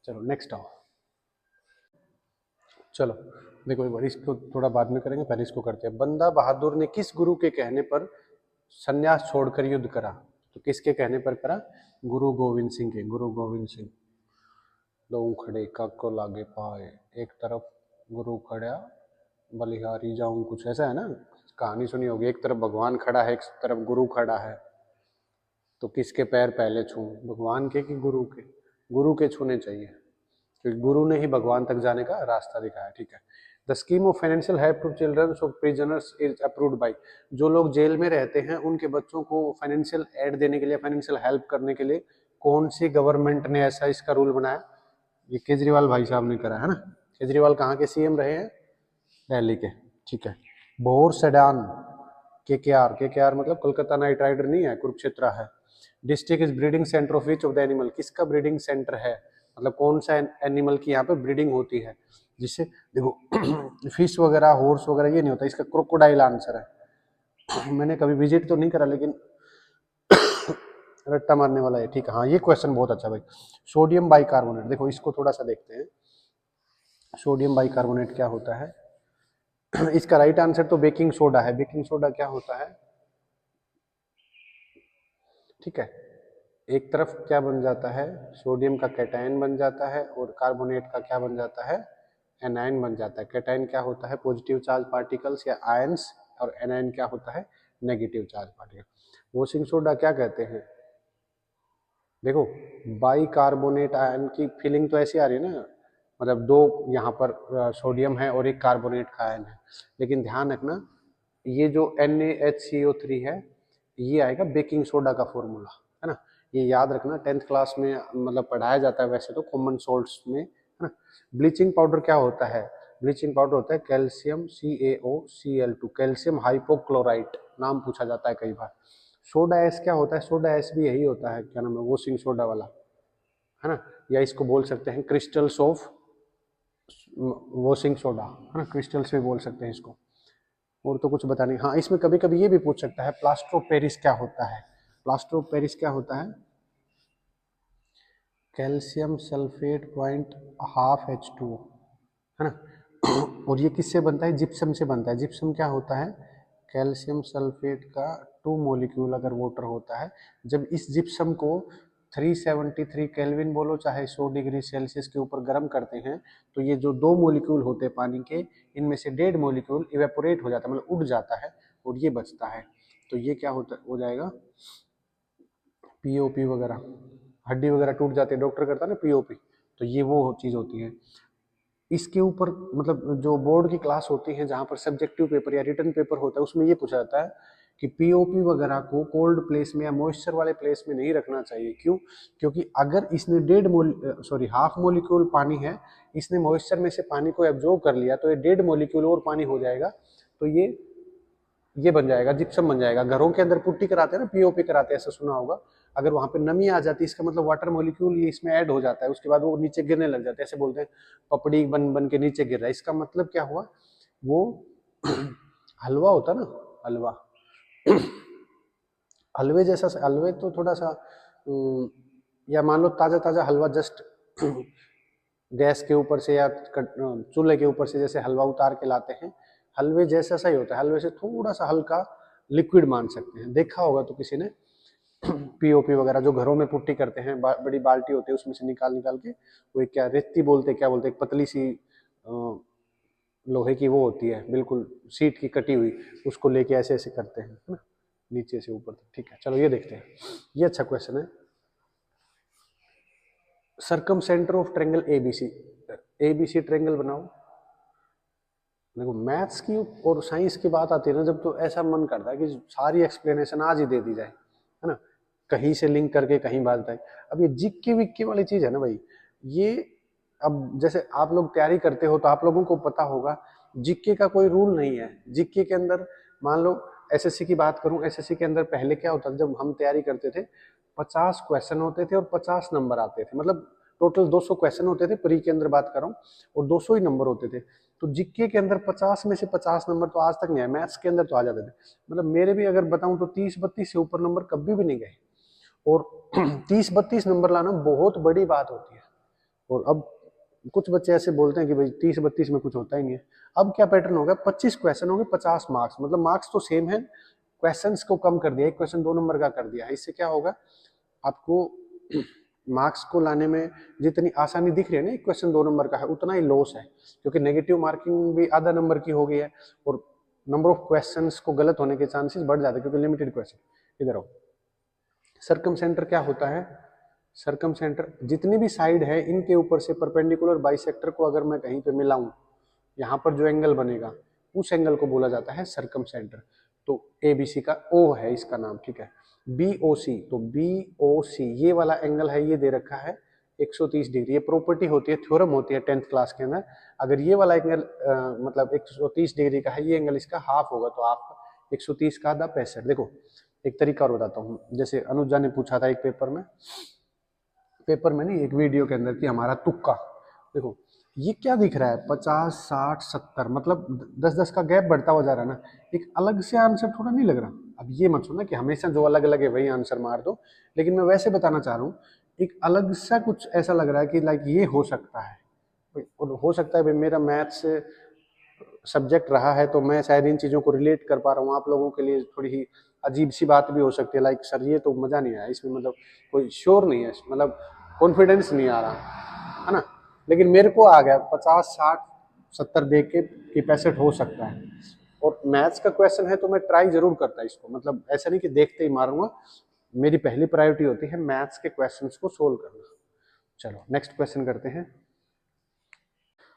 चलो नेक्स्ट आओ। चलो देखो एक बार इसको थोड़ा बाद में करेंगे, पहले इसको करते हैं। बंदा बहादुर ने किस गुरु के कहने पर संन्यास छोड़कर युद्ध करा? तो किसके कहने पर करा? गुरु गोविंद सिंह के। गुरु गोविंद सिंह। दो खड़े काको लागे पाए, एक तरफ गुरु खड़ा बलिहारी जाऊं, कुछ ऐसा है ना, कहानी सुनी होगी। एक तरफ भगवान खड़ा है, एक तरफ गुरु खड़ा है, तो किसके पैर पहले छूं, भगवान के कि गुरु के? गुरु के छूने चाहिए, क्योंकि गुरु ने ही भगवान तक जाने का रास्ता दिखाया। ठीक है। The scheme of financial help to children of prisoners is approved by. जो लोग जेल में रहते हैं उनके बच्चों को फाइनेंशियल एड देने के लिए, फाइनेंशियल हेल्प करने के लिए कौन सी गवर्नमेंट ने ऐसा इसका रूल बनाया? ये केजरीवाल भाई साहब ने करा है ना। केजरीवाल कहाँ के सीएम रहे हैं? दिल्ली के। ठीक है। बोर सेडान केकेआर, केकेआर मतलब कोलकाता नाइट राइडर नहीं है, कुरुक्षेत्र है। District is breeding centre of which of the animal? किसका ब्रीडिंग सेंटर है, मतलब कौन सा एनिमल की यहाँ पे ब्रीडिंग होती है, जिससे देखो फिश वगैरह हॉर्स वगैरह ये नहीं होता, इसका क्रोकोडाइल आंसर है। मैंने कभी विजिट तो नहीं करा लेकिन रट्टा मारने वाला है। ठीक है, हाँ ये क्वेश्चन बहुत अच्छा भाई। सोडियम बाइकार्बोनेट, देखो इसको थोड़ा सा देखते हैं। सोडियम बाइकार्बोनेट क्या होता है? इसका राइट आंसर तो बेकिंग सोडा है। बेकिंग सोडा क्या होता है? ठीक है, एक तरफ क्या बन जाता है, सोडियम का कैटायन बन जाता है और कार्बोनेट का क्या बन जाता है, एनायन बन जाता है। कैटायन क्या होता है, पॉजिटिव चार्ज पार्टिकल्स या आयंस, और एनायन क्या होता है, negative charge particle. Washing soda क्या कहते हैं? देखो बाइकार्बोनेट आयन की फीलिंग तो ऐसी आ रही है ना, मतलब दो यहाँ पर सोडियम है और एक कार्बोनेट का आयन है, लेकिन ध्यान रखना ये जो NaHCO3 है ये आएगा बेकिंग सोडा का फॉर्मूला, है ना। ये याद रखना, 10th क्लास में मतलब पढ़ाया जाता है वैसे तो कॉमन सोल्ट्स में, है ना। ब्लीचिंग पाउडर क्या होता है? ब्लीचिंग पाउडर होता है कैल्शियम CaOCl2, कैल्शियम हाइपोक्लोराइट, नाम पूछा जाता है कई बार। सोडा ऐश क्या होता है? सोडा ऐश भी यही होता है, क्या नाम है, वॉशिंग सोडा वाला, है ना। या इसको बोल सकते हैं क्रिस्टल्स ऑफ वॉशिंग सोडा, है ना, क्रिस्टल्स भी बोल सकते हैं इसको। और तो कुछ बता नहीं। हाँ इसमें कभी कभी ये भी पूछ सकता है प्लास्टर ऑफ पेरिस क्या होता है? प्लास्टर ऑफ पेरिस क्या होता है? कैल्शियम सल्फेट .5H2O, है ना। और ये किससे बनता है? जिप्सम से बनता है। जिप्सम क्या होता है? कैल्शियम सल्फेट का 2 मॉलिक्यूल अगर वाटर होता है, जब इस जिप्सम को 373 केल्विन बोलो चाहे 100 डिग्री सेल्सियस के ऊपर गर्म करते हैं, तो ये जो 2 मॉलिक्यूल होते हैं पानी के, इनमें से 1.5 मॉलिक्यूल इवेपोरेट हो जाता है, मतलब उड़ जाता है और ये बचता है। तो ये क्या होता हो जाएगा? POP वगैरह, हड्डी वगैरह टूट जाती है, डॉक्टर करता है ना POP, तो ये वो चीज़ होती है। इसके ऊपर मतलब जो बोर्ड की क्लास होती है जहाँ पर सब्जेक्टिव पेपर या रिटन पेपर होता है, उसमें ये पूछा जाता है कि POP वगैरह को कोल्ड प्लेस में या मॉइस्चर वाले प्लेस में नहीं रखना चाहिए। क्यों? क्योंकि अगर इसने 1.5 मोलिक्यूल पानी है, इसने मॉइस्चर में से पानी को एब्जॉर्ब कर लिया, तो ये 1.5 मोलिक्यूल और पानी हो जाएगा, तो ये बन जाएगा, जिप्सम बन जाएगा। घरों के अंदर पुट्टी कराते हैं ना, POP कराते हैं, ऐसा सुना होगा। अगर वहां पे नमी आ जाती है, इसका मतलब वाटर मॉलिक्यूल ये इसमें ऐड हो जाता है, उसके बाद वो नीचे गिरने लग जाते हैं, ऐसे बोलते हैं पपड़ी बन बन के नीचे गिर रहा है। इसका मतलब क्या हुआ? वो हलवा होता ना, हलवा हलवे जैसा, हलवे तो थोड़ा सा या मान लो ताजा ताजा हलवा जस्ट गैस के ऊपर से या चूल्हे के ऊपर से जैसे हलवा उतार के लाते हैं, हलवे जैसा सा ही होता है। हलवे से थोड़ा सा हल्का लिक्विड मान सकते हैं, देखा होगा तो किसी ने पीओपी वगैरह जो घरों में पुट्टी करते हैं, बड़ी बाल्टी होती है उसमें से निकाल निकाल के, वो एक क्या रेती बोलते क्या बोलते, एक पतली सी लोहे की वो होती है बिल्कुल सीट की कटी हुई, उसको लेके ऐसे ऐसे करते हैं, है ना, नीचे से ऊपर तक। ठीक है, चलो ये देखते हैं, ये अच्छा क्वेश्चन है। Circumcentre of triangle ABC, ABC triangle बनाओ। देखो मैथ्स की और साइंस की बात आती है ना जब, तो ऐसा मन करता है कि सारी एक्सप्लेनेशन आज ही दे दी जाए, है ना, कहीं से लिंक करके कहीं बात बताए। अब ये जिक्के विक्के वाली चीज है ना भाई, ये अब जैसे आप लोग तैयारी करते हो तो आप लोगों को पता होगा जिक्के का कोई रूल नहीं है। जिक्के के अंदर मान लो एसएससी की बात करूं, एसएससी के अंदर पहले क्या होता था, जब हम तैयारी करते थे 50 क्वेश्चन होते थे और 50 नंबर आते थे, मतलब टोटल 200 क्वेश्चन होते थे, प्री के अंदर बात कर रहा हूँ, और 200 ही नंबर होते थे। तो जीके के अंदर 50 में से 50 नंबर तो आज तक नहीं आए, मैथ्स के अंदर तो आ जाते थे। मतलब मेरे भी अगर बताऊं तो 30-32 से ऊपर नंबर कभी भी नहीं गए, और 30-32 नंबर लाना बहुत बड़ी बात होती है। और अब कुछ बच्चे ऐसे बोलते हैं कि भाई 30-32 में कुछ होता ही नहीं है। अब क्या पैटर्न होगा, 25 क्वेश्चन होंगे 50 मार्क्स, मतलब मार्क्स तो सेम है, क्वेश्चंस को कम कर दिया, एक क्वेश्चन 2 नंबर का कर दिया। इससे क्या होगा, आपको मार्क्स को लाने में जितनी आसानी दिख रही है ना, एक क्वेश्चन 2 नंबर का है, उतना ही लॉस है, क्योंकि नेगेटिव मार्किंग भी आधा नंबर की हो गई है, और नंबर ऑफ क्वेश्चंस को गलत होने के चांसेस बढ़ जाते हैं, क्योंकि लिमिटेड क्वेश्चन। इधर आओ, सरकम सेंटर क्या होता है, सरकम सेंटर जितनी भी साइड है इनके ऊपर से परपेंडिकुलर बाइसेक्टर को अगर मैं कहीं पे मिलाऊं, यहाँ पर जो एंगल बनेगा उस एंगल को बोला जाता है सरकम सेंटर। तो एबीसी का ओ है इसका नाम, ठीक है। बीओसी, तो बीओसी ये वाला एंगल है, ये दे रखा है 130 डिग्री। ये प्रॉपर्टी होती है, थ्योरम होती है 10th क्लास के अंदर। अगर ये वाला एंगल मतलब 130 डिग्री का है, ये एंगल इसका हाफ होगा, तो आप 130 का आधा 65। देखो एक तरीका और बताता हूँ, जैसे अनुजा ने पूछा था एक पेपर में नहीं, एक वीडियो के अंदर कि हमारा तुक्का, देखो ये क्या दिख रहा है 50 60 70, मतलब 10-10 का गैप बढ़ता हुआ जा रहा है ना, एक अलग से आंसर थोड़ा नहीं लग रहा। अब ये मत सुनना कि हमेशा जो अलग अलग है वही आंसर मार दो, लेकिन मैं वैसे बताना चाह रहा हूँ, एक अलग सा कुछ ऐसा लग रहा है कि लाइक ये हो सकता है, और हो सकता है भाई मेरा मैथ्स सब्जेक्ट रहा है तो मैं शायद इन चीज़ों को रिलेट कर पा रहा हूँ, आप लोगों के लिए थोड़ी ही अजीब सी बात भी हो सकती है, लाइक सर ये तो मज़ा नहीं आया इसमें, मतलब कोई श्योर नहीं है, मतलब कॉन्फिडेंस नहीं आ रहा है ना, लेकिन मेरे को आ गया 50 60 70 देख के कि 65 हो सकता है। और मैथ्स का क्वेश्चन है तो मैं ट्राई जरूर करता इसको, मतलब ऐसा नहीं कि देखते ही मारूंगा, मेरी पहली प्रायोरिटी होती है मैथ्स के क्वेश्चंस को सोल्व करना। चलो नेक्स्ट क्वेश्चन करते हैं।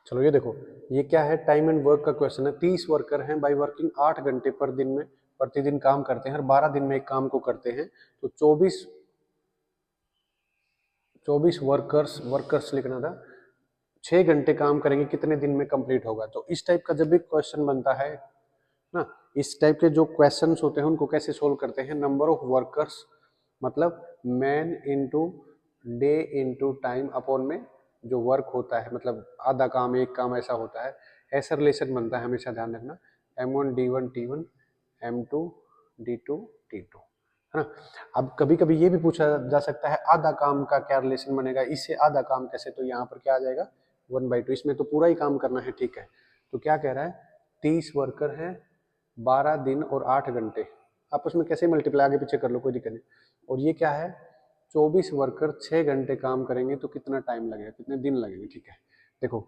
चलो ये देखो, ये क्या है, टाइम एंड वर्क का क्वेश्चन है। 30 वर्कर हैं, बाई वर्किंग 8 घंटे पर दिन में प्रतिदिन काम करते हैं और 12 दिन में एक काम को करते हैं, तो 24 वर्कर्स लिखना था, 6 घंटे काम करेंगे, कितने दिन में कंप्लीट होगा। तो इस टाइप का जब भी क्वेश्चन बनता है ना, इस टाइप के जो क्वेश्चंस होते हैं उनको कैसे सोल्व करते हैं, नंबर ऑफ वर्कर्स मतलब man into day into time upon में जो वर्क होता है, मतलब आधा काम एक काम ऐसा होता है, ऐसा रिलेशन बनता है, हमेशा ध्यान रखना। M1 D1 T1 M2 D2 T2, है ना। अब कभी कभी ये भी पूछा जा सकता है आधा काम का क्या रिलेशन बनेगा, इससे आधा काम कैसे, तो यहाँ पर क्या आ जाएगा 1/2, इसमें तो पूरा ही काम करना है, ठीक है। तो क्या कह रहा है, 30 वर्कर है, 12 दिन और 8 घंटे, आपस में कैसे मल्टीप्लाई आगे पीछे कर लो कोई दिक्कत नहीं। और ये क्या है, 24 वर्कर 6 घंटे काम करेंगे तो कितना टाइम लगेगा, कितने दिन लगेंगे, ठीक है। देखो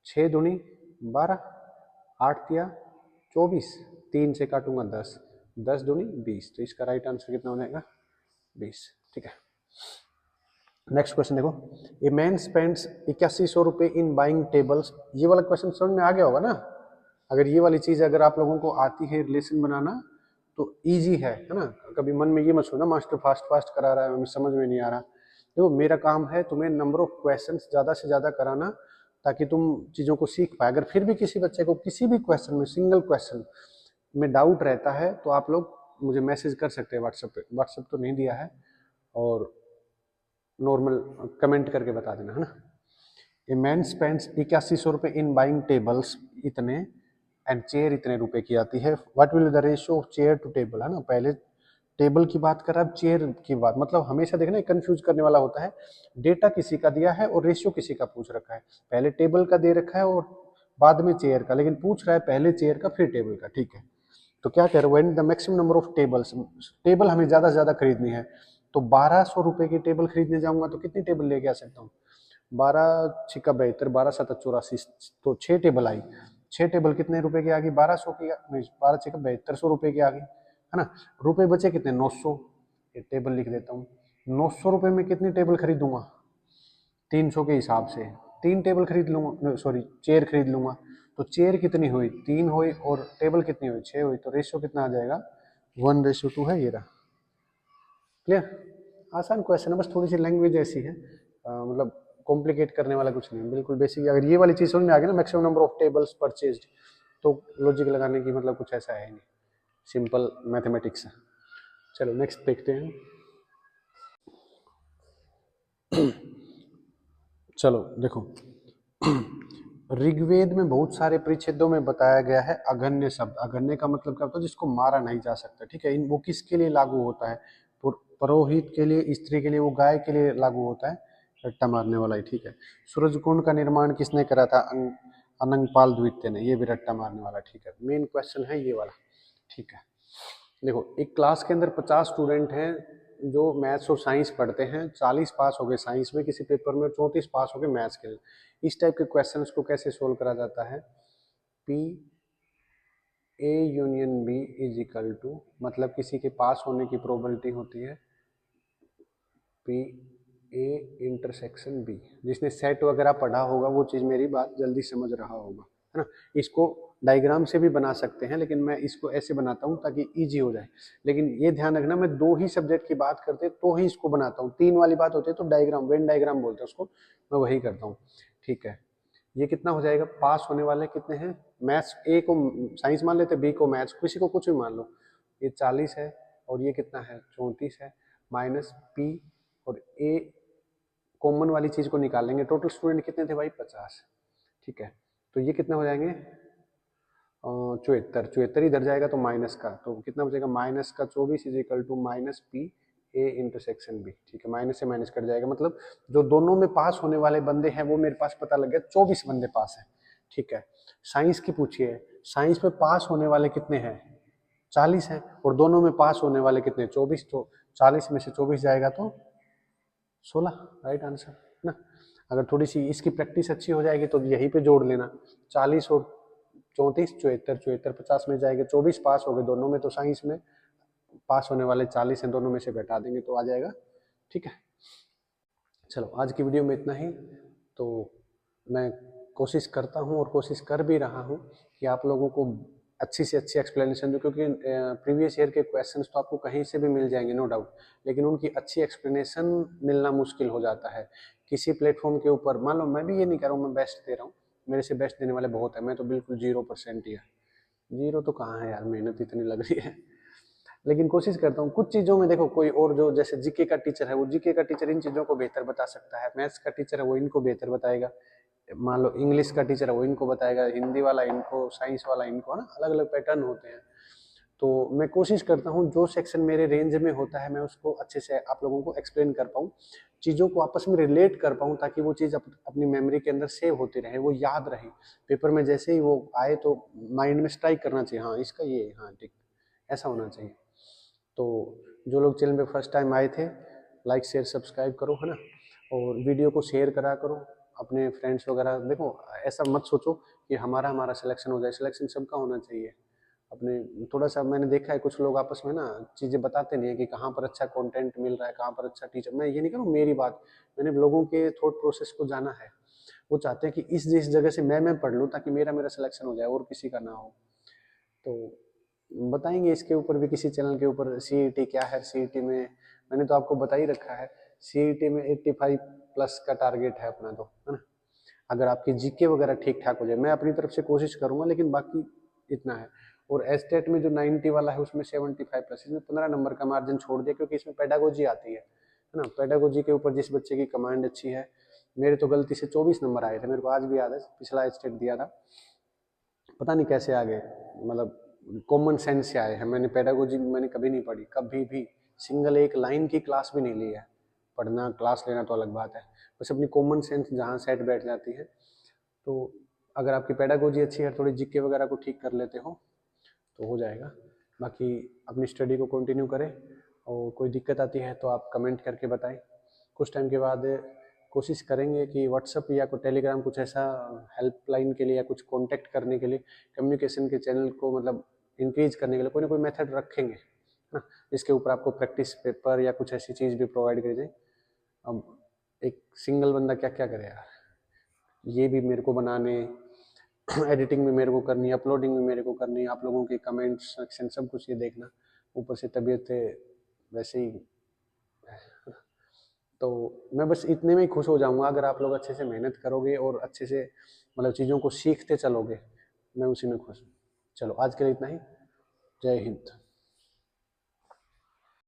6 दूनी 12, 8 तिया 24, 3 से काटूंगा 10, 10 दूनी 20, तो इसका राइट आंसर कितना हो जाएगा 20, ठीक है। नेक्स्ट क्वेश्चन देखो, ए मैन स्पेंड्स 8100 रुपये इन बाइंग टेबल्स। ये वाला क्वेश्चन समझ में आ गया होगा ना, अगर ये वाली चीज अगर आप लोगों को आती है रिलेशन बनाना तो इजी है ना। कभी मन में ये मत सोचना मास्टर फास्ट फास्ट करा रहा है, हमें समझ में नहीं आ रहा। देखो मेरा काम है तुम्हें नंबर ऑफ क्वेश्चंस ज़्यादा से ज़्यादा कराना, ताकि तुम चीज़ों को सीख पाए। अगर फिर भी किसी बच्चे को किसी भी क्वेश्चन में, सिंगल क्वेश्चन में डाउट रहता है तो आप लोग मुझे मैसेज कर सकते हैं व्हाट्सएप पे, व्हाट्सएप तो नहीं दिया है, और नॉर्मल कमेंट करके बता देना, है ना। ए मैन स्पेंड्स 8100 रुपये इन बाइंग टेबल्स, इतने एंड चेयर इतने रुपए की आती है। What will the ratio of chair to table, है ना, पहले टेबल की बात कर रहा है, अब चेयर की बात, मतलब हमेशा देखना कंफ्यूज करने वाला होता है। डेटा किसी का दिया है और रेशियो किसी का पूछ रखा है, पहले टेबल का दे रखा है और बाद में चेयर का, लेकिन पूछ रहा है पहले चेयर का फिर टेबल का। ठीक है, तो क्या कह रहे हो, when the maximum number of tables, table हमें ज्यादा से ज्यादा खरीदनी है, तो 1200 रुपए की टेबल खरीदने जाऊंगा तो कितनी टेबल लेके आ सकता हूँ, 12×6 = 72, 12×7 = 84, तो 6 टेबल आई। 6 टेबल कितने रुपए की आ गई, 1200 की, नहीं 12×6 = 7200 रुपए की आ गई, है ना। रुपए बचे कितने, 900, ये टेबल लिख देता हूँ। 900 रुपए में कितनी टेबल खरीदूंगा, 300 के हिसाब से 3 टेबल खरीद लूंगा, सॉरी चेयर खरीद लूंगा। तो चेयर कितनी हुई, 3 हुई, और टेबल कितनी हुई, 6 हुई, तो रेशियो कितना आ जाएगा, 1:2 है, ये रहा। क्लियर, आसान क्वेश्चन है, बस थोड़ी सी लैंग्वेज ऐसी है, मतलब कॉम्प्लिकेट करने वाला कुछ नहीं, बिल्कुल बेसिक। अगर ये वाली चीज समझ में आ गई ना, maximum number of tables purchased, तो लॉजिक लगाने की मतलब कुछ ऐसा है नहीं, सिंपल मैथमेटिक्स है। चलो नेक्स्ट देखते हैं। चलो देखो, ऋग्वेद में बहुत सारे परिच्छेदों में बताया गया है अगन्य शब्द। अगन्य का मतलब क्या होता है, जिसको मारा नहीं जा सकता। ठीक है, वो किसके लिए लागू होता है, पुरोहित के लिए, स्त्री के लिए, वो गाय के लिए लागू होता है, रट्टा मारने वाला ही। ठीक है, सूरजकुंड का निर्माण किसने करा था, अनंगपाल द्वितीय ने, ये भी रट्टा मारने वाला। ठीक है, मेन क्वेश्चन है ये वाला। ठीक है, देखो एक क्लास के अंदर 50 स्टूडेंट हैं जो मैथ्स और साइंस पढ़ते हैं, 40 पास हो गए साइंस में किसी पेपर में, 34 पास हो गए मैथ्स के लिए। इस टाइप के क्वेश्चंस को कैसे सोल्व करा जाता है, P A union B is equal to, मतलब किसी के पास होने की प्रोबेबिलिटी होती है पी ए इंटरसेक्शन बी। जिसने सेट वगैरह पढ़ा होगा वो चीज़ मेरी बात जल्दी समझ रहा होगा, है ना। इसको डायग्राम से भी बना सकते हैं, लेकिन मैं इसको ऐसे बनाता हूँ ताकि इजी हो जाए। लेकिन ये ध्यान रखना, मैं 2 ही सब्जेक्ट की बात करते तो ही इसको बनाता हूँ, 3 वाली बात होती है तो डायग्राम, वेन डायग्राम बोलते हैं उसको, मैं वही करता हूँ। ठीक है, ये कितना हो जाएगा, पास होने वाले कितने हैं, मैथ्स ए को साइंस मान लेते, बी को मैथ्स, किसी को कुछ भी मान लो। ये 40 है और ये कितना है, 34 है, माइनस पी, और ए कॉमन वाली चीज को निकाल लेंगे। टोटल स्टूडेंट कितने थे भाई, 50। ठीक है, तो ये कितना हो जाएंगे, 74, 74 इधर जाएगा तो माइनस का, तो कितना बचेगा, माइनस का 24 is equal to minus P A intersection B. ठीक है, माइनस से माइनस कट जाएगा, मतलब जो दोनों में पास होने वाले बंदे हैं वो मेरे पास पता लग गया, 24 बंदे पास हैं। ठीक है, साइंस की पूछिए, साइंस में पास होने वाले कितने हैं, 40 हैं, और दोनों में पास होने वाले कितने, 24, तो 40 में से 24 जाएगा तो 16, राइट आंसर ना। अगर थोड़ी सी इसकी प्रैक्टिस अच्छी हो जाएगी तो यहीं पे जोड़ लेना, 40 और 34, 74, 74 50 में जाएगा, 24 पास हो गए दोनों में, तो साइंस में पास होने वाले 40 हैं, दोनों में से घटा देंगे तो आ जाएगा। ठीक है, चलो आज की वीडियो में इतना ही। तो मैं कोशिश करता हूँ और कोशिश कर भी रहा हूँ कि आप लोगों को अच्छी से अच्छी एक्सप्लेनेशन दूँ, क्योंकि प्रीवियस ईयर के क्वेश्चंस तो आपको कहीं से भी मिल जाएंगे नो डाउट, लेकिन उनकी अच्छी एक्सप्लेनेशन मिलना मुश्किल हो जाता है किसी प्लेटफॉर्म के ऊपर। मान लो मैं भी ये नहीं कर रहा हूँ मैं बेस्ट दे रहा हूँ, मेरे से बेस्ट देने वाले बहुत है, मैं तो बिल्कुल 0% ही है। 0 तो कहाँ है यार, मेहनत इतनी लग रही है, लेकिन कोशिश करता हूँ कुछ चीज़ों में। देखो कोई और जो जैसे जीके का टीचर है, वो जीके का टीचर इन चीज़ों को बेहतर बता सकता है, मैथ्स का टीचर है वो इनको बेहतर बताएगा, मान लो इंग्लिश का टीचर है वो इनको बताएगा, हिंदी वाला इनको, साइंस वाला इनको, है ना, अलग अलग पैटर्न होते हैं। तो मैं कोशिश करता हूँ जो सेक्शन मेरे रेंज में होता है मैं उसको अच्छे से आप लोगों को एक्सप्लेन कर पाऊँ, चीज़ों को आपस में रिलेट कर पाऊँ, ताकि वो चीज़ अपनी मेमोरी के अंदर सेव होती रहे, वो याद रहे, पेपर में जैसे ही वो आए तो माइंड में स्ट्राइक करना चाहिए, हाँ इसका ये, हाँ ठीक, ऐसा होना चाहिए। तो जो लोग चैनल पे फर्स्ट टाइम आए थे, लाइक शेयर सब्सक्राइब करो, है ना, और वीडियो को शेयर करा करो अपने फ्रेंड्स वगैरह। देखो ऐसा मत सोचो कि हमारा हमारा सिलेक्शन हो जाए, सिलेक्शन सबका होना चाहिए। अपने थोड़ा सा मैंने देखा है कुछ लोग आपस में ना चीज़ें बताते नहीं है कि कहाँ पर अच्छा कंटेंट मिल रहा है, कहाँ पर अच्छा टीचर। मैं ये नहीं करूँ मेरी बात, मैंने लोगों के थॉट प्रोसेस को जाना है, वो चाहते हैं कि इस जगह से मैं पढ़ लूँ ताकि मेरा मेरा सिलेक्शन हो जाए और किसी का ना हो। तो बताएंगे इसके ऊपर भी किसी चैनल के ऊपर, सीईटी क्या है, सीईटी में मैंने तो आपको बता ही रखा है, सीईटी में 85 प्लस का टारगेट है अपना, तो है ना। अगर आपकी जीके वगैरह ठीक ठाक हो जाए, मैं अपनी तरफ से कोशिश करूंगा, लेकिन बाकी इतना है। और एस्टेट में जो 90 वाला है उसमें 75 प्लस, इसमें 15 नंबर का मार्जिन छोड़ दिया, क्योंकि इसमें पेडागोजी आती है ना, पेडागोजी के ऊपर जिस बच्चे की कमांड अच्छी है। मेरे तो गलती से 24 नंबर आए थे, मेरे को आज भी याद है, पिछला एस्टेट दिया था पता नहीं कैसे आ गए, मतलब कॉमन सेंस से आए हैं। मैंने पेडागोजी मैंने कभी नहीं पढ़ी, कभी भी सिंगल एक लाइन की क्लास भी नहीं ली है। पढ़ना क्लास लेना तो अलग बात है, बस अपनी कॉमन सेंस जहाँ सेट बैठ जाती है। तो अगर आपकी पेडागोजी अच्छी है, थोड़ी जीके वगैरह को ठीक कर लेते हो तो हो जाएगा। बाकी अपनी स्टडी को कंटिन्यू करें, और कोई दिक्कत आती है तो आप कमेंट करके बताएं। कुछ टाइम के बाद कोशिश करेंगे कि व्हाट्सअप या कोई टेलीग्राम कुछ ऐसा हेल्पलाइन के लिए या कुछ कांटेक्ट करने के लिए, कम्युनिकेशन के चैनल को मतलब इंक्रीज करने के लिए कोई ना कोई मेथड रखेंगे, है ना, जिसके ऊपर आपको प्रैक्टिस पेपर या कुछ ऐसी चीज़ भी प्रोवाइड करी जाए। अब एक सिंगल बंदा क्या क्या करे यार, ये भी मेरे को बनाने, एडिटिंग भी मेरे को करनी, अपलोडिंग भी मेरे को करनी, आप लोगों के कमेंट्स सेक्शन सब कुछ ये देखना, ऊपर से तबीयत वैसे ही। तो मैं बस इतने में ही खुश हो जाऊंगा अगर आप लोग अच्छे से मेहनत करोगे और अच्छे से मतलब चीज़ों को सीखते चलोगे, मैं उसी में खुश हूँ। चलो आज के लिए इतना ही। जय हिंद।